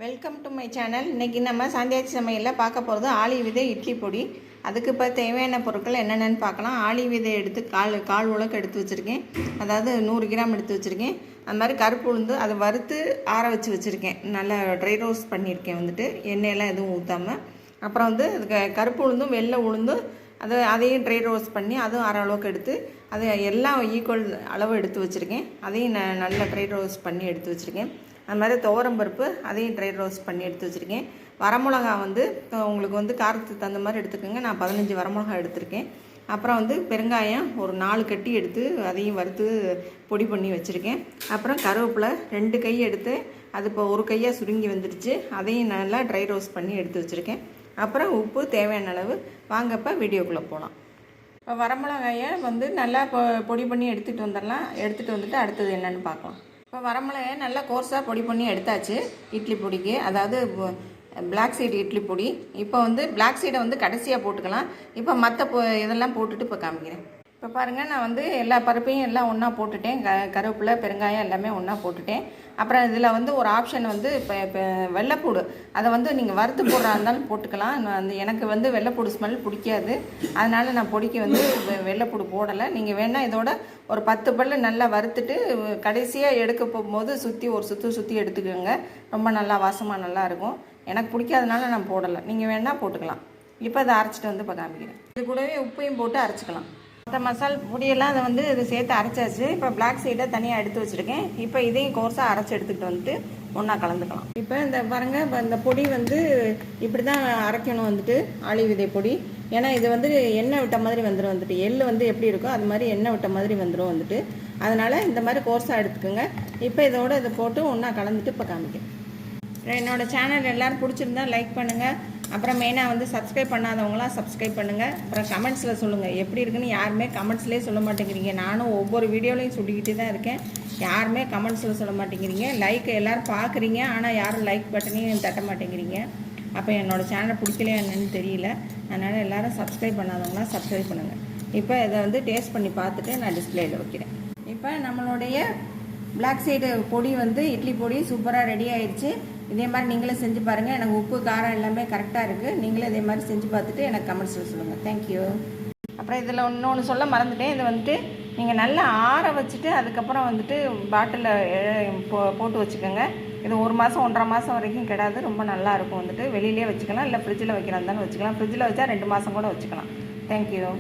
Welcome to my channel. இன்றைக்கி நம்ம சாந்தியாச்சி சமையலில் பார்க்க போகிறது ஆளி விதை இட்லி பொடி. அதுக்கு இப்போ தேவையான பொருட்கள் என்னென்னு பார்க்கலாம். ஆளி விதை எடுத்து கால் உலக்கு எடுத்து வச்சுருக்கேன், அதாவது 100 கிராம் எடுத்து வச்சுருக்கேன். அது மாதிரி கருப்பு உளுந்து அதை வறுத்து ஆற வச்சு வச்சுருக்கேன், நல்லா ட்ரை ரோஸ்ட் பண்ணியிருக்கேன் எண்ணெயெல்லாம் எதுவும் ஊற்றாமல். அப்புறம் அதுக்கு கருப்பு உளுந்தும் வெள்ளை உளுந்தும் அதையும் ட்ரை ரோஸ்ட் பண்ணி அதுவும் அரை அளவுக்கு எடுத்து அது எல்லாம் ஈக்குவல் அளவு எடுத்து வச்சுருக்கேன். அதையும் நல்லா ட்ரை ரோஸ்ட் பண்ணி எடுத்து வச்சுருக்கேன். அது மாதிரி துவரம்பருப்பு அதையும் ட்ரை ரோஸ்ட் பண்ணி எடுத்து வச்சுருக்கேன். வரமிளகா உங்களுக்கு காரத்துக்கு தகுந்த மாதிரி எடுத்துக்கோங்க. நான் 15 வரமிளகா எடுத்திருக்கேன். அப்புறம் பெருங்காயம் ஒரு 4 கட்டி எடுத்து அதையும் வறுத்து பொடி பண்ணி வச்சுருக்கேன். அப்புறம் கருவேப்பிலை 2 கை எடுத்து அது இப்போ ஒரு கையாக சுருங்கி வந்துடுச்சு, அதையும் நல்லா ட்ரை ரோஸ்ட் பண்ணி எடுத்து வச்சுருக்கேன். அப்புறம் உப்பு தேவையான அளவு. வாங்கப்போ வீடியோக்குள்ளே போகலாம். இப்போ வரமிளகாயை நல்லா பொடி பண்ணி எடுத்துகிட்டு வந்துடலாம். எடுத்துகிட்டு வந்துட்டு அடுத்தது என்னென்னு பார்க்கலாம். இப்போ வரமிளகாயை நல்லா கோர்ஸாக பொடி பண்ணி எடுத்தாச்சு இட்லி பொடிக்கு, அதாவது பிளாக் சீடு இட்லி பொடி. இப்போ பிளாக் சீடை கடைசியாக போட்டுக்கலாம். இப்போ மற்ற இதெல்லாம் போட்டுட்டு இப்போ காமிக்கிறேன். இப்போ பாருங்கள், நான் எல்லா பருப்பையும் எல்லாம் ஒன்றா போட்டுட்டேன். கருவேப்பிலை பெருங்காயம் எல்லாமே ஒன்றா போட்டுட்டேன். அப்புறம் இதில் ஒரு ஆப்ஷன் இப்போ வெள்ளைப்பூடு, அதை நீங்கள் வறுத்து போடுறா இருந்தாலும் போட்டுக்கலாம். எனக்கு வெள்ளைப்பூடு ஸ்மெல் பிடிக்காது, அதனால் நான் பொடிக்கு வெள்ளைப்பூடு போடலை. நீங்கள் வேணால் இதோட ஒரு 10 பல் நல்லா வறுத்துட்டு கடைசியாக எடுக்க போகும்போது ஒரு சுற்றி எடுத்துக்கோங்க. ரொம்ப நல்லா வாசமாக நல்லாயிருக்கும். எனக்கு பிடிக்காதனால நான் போடலை, நீங்கள் வேணால் போட்டுக்கலாம். இப்போ அதை அரைச்சிட்டு இப்போ காமிக்கிறேன். இது கூடவே உப்பையும் போட்டு அரைச்சிக்கலாம். மற்ற மசால் பொடியெல்லாம் அதை இது சேர்த்து அரைச்சாச்சு. இப்போ பிளாக் சீடை தனியாக எடுத்து வச்சுருக்கேன். இப்போ இதையும் கோர்ஸாக அரைச்சி எடுத்துக்கிட்டு ஒன்றா கலந்துக்கலாம். இப்போ இந்த பாருங்கள், இப்போ இந்த பொடி இப்படி தான் அரைக்கணும் ஆளி விதை பொடி. ஏன்னா இது எண்ணெய் விட்ட மாதிரி வந்துடும். எள்ளு எப்படி இருக்கோ அது மாதிரி எண்ணெய் விட்ட மாதிரி வந்துடும். அதனால் இந்த மாதிரி கோர்ஸாக எடுத்துக்கோங்க. இப்போ இதோட இதை போட்டு ஒன்றா கலந்துட்டு இப்போ காமிக்கிறேன். என்னோடய சேனல் எல்லோரும் பிடிச்சிருந்தா லைக் பண்ணுங்கள். அப்புறம் மெயினாக சப்ஸ்கிரைப் பண்ணாதவங்களாம் சப்ஸ்கிரைப் பண்ணுங்கள். அப்புறம் கமெண்ட்ஸில் சொல்லுங்கள் எப்படி இருக்குன்னு. யாருமே கமெண்ட்ஸ்லேயே சொல்ல மாட்டேங்கிறீங்க. நானும் ஒவ்வொரு வீடியோலையும் சொல்லிக்கிட்டு தான் இருக்கேன், யாருமே கமெண்ட்ஸில் சொல்ல மாட்டேங்கிறீங்க. லைக் எல்லோரும் பார்க்குறீங்க, ஆனால் யாரும் லைக் பட்டனையும் தட்ட மாட்டேங்கிறீங்க. அப்போ என்னோடய சேனலை பிடிக்கலையா என்னன்னு தெரியல. அதனால் எல்லோரும் சப்ஸ்கிரைப் பண்ணாதவங்களாம் சப்ஸ்கிரைப் பண்ணுங்கள். இப்போ இதை டேஸ்ட் பண்ணி பார்த்துட்டு நான் டிஸ்பிளேயில் வைக்கிறேன். இப்போ நம்மளுடைய பிளாக் சைடு பொடி இட்லி பொடி சூப்பராக ரெடி ஆயிடுச்சு. இதே மாதிரி நீங்களே செஞ்சு பாருங்கள். எனக்கு உப்பு காரம் எல்லாமே கரெக்டாக இருக்குது. நீங்களே இதே மாதிரி செஞ்சு பார்த்துட்டு எனக்கு கமெண்ட்ஸில் சொல்லுங்கள். தேங்க்யூ. அப்புறம் இதில் இன்னொன்று சொல்ல மறந்துட்டேன். இது நீங்கள் நல்லா ஆற வச்சுட்டு அதுக்கப்புறம் பாட்டிலில் போட்டு வச்சுக்கோங்க. இது 1 மாதம் 1.5 மாதம் வரைக்கும் கிடாது. ரொம்ப நல்லாயிருக்கும். வெளியிலே வச்சுக்கலாம், இல்லை ஃப்ரிட்ஜில் வைக்கிறதா இருந்தாலும் வச்சுக்கலாம். ஃப்ரிட்ஜில் வச்சா 2 மாதம் கூட வச்சுக்கலாம். தேங்க்யூ.